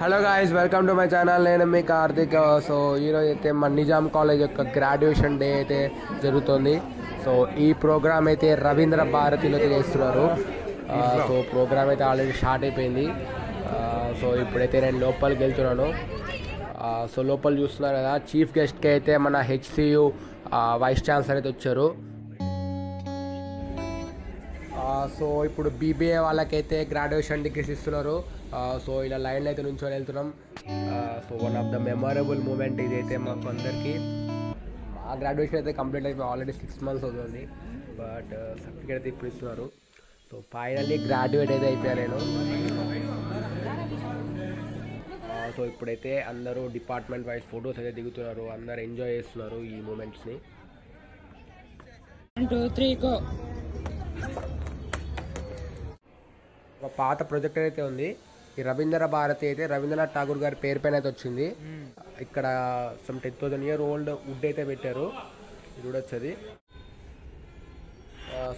Hello guys, welcome to my channel. నేను మీ Karthik. So ఈరోజు అయితే మన నిజాం కాలేజ్ యొక్క గ్రాడ్యుయేషన్ డే అయితే జరుగుతుంది. సో ఈ ప్రోగ్రామ్ అయితే రవీంద్ర భారతిలో చేస్తున్నారు. సో ప్రోగ్రామ్ అయితే ఆల్రెడీ స్టార్ట్ అయిపోయింది. సో ఇప్పుడైతే నేను లోపలికి వెళ్తున్నాను. సో లోపల చూస్తున్నారు కదా, చీఫ్ గెస్ట్కి అయితే మన హెచ్సియు వైస్ ఛాన్సలర్ అయితే వచ్చారు. సో ఇప్పుడు బీబీఏ వాళ్ళకైతే గ్రాడ్యుయేషన్ డిగ్రీస్ ఇస్తున్నారు. సో ఇలా లైన్లో అయితే నుంచొని వెళ్తున్నాం. So one of the memorable moment ఇదైతే మాకు అందరికీ. మా గ్రాడ్యుయేషన్ అయితే కంప్లీట్ అయిపోయి ఆల్రెడీ 6 months అవుతుంది. బట్ సర్టిఫికేట్ అయితే ఇప్పుడు ఇస్తున్నారు. సో ఫైనల్లీ గ్రాడ్యుయేట్ అయితే అయిపోయాను నేను. సో ఇప్పుడైతే అందరూ డిపార్ట్మెంట్ వైజ్ ఫొటోస్ అయితే దిగుతున్నారు. అందరు ఎంజాయ్ చేస్తున్నారు ఈ మూమెంట్స్ని. 1 2 3 గో. ఒక పాత ప్రొజెక్టర్ అయితే ఉంది. ఈ రవీంద్ర భారతి అయితే రవీంద్రనాథ్ ఠాగూర్ గారి పేరు పైన అయితే వచ్చింది. ఇక్కడ సమ్ 10,000 year old వుడ్ అయితే పెట్టారు. ఇది కూడా వచ్చేది.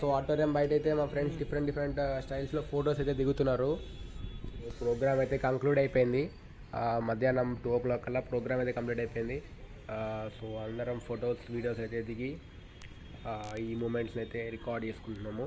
సో ఆడిటోరియం బయట అయితే మా ఫ్రెండ్స్ డిఫరెంట్ స్టైల్స్లో ఫొటోస్ అయితే దిగుతున్నారు. ప్రోగ్రామ్ అయితే కంక్లూడ్ అయిపోయింది. మధ్యాహ్నం 2 o'clock కల్లా ప్రోగ్రామ్ అయితే కంప్లీట్ అయిపోయింది. సో అందరం ఫొటోస్ వీడియోస్ అయితే దిగి ఈ మూమెంట్స్ని అయితే రికార్డ్ చేసుకుంటున్నాము.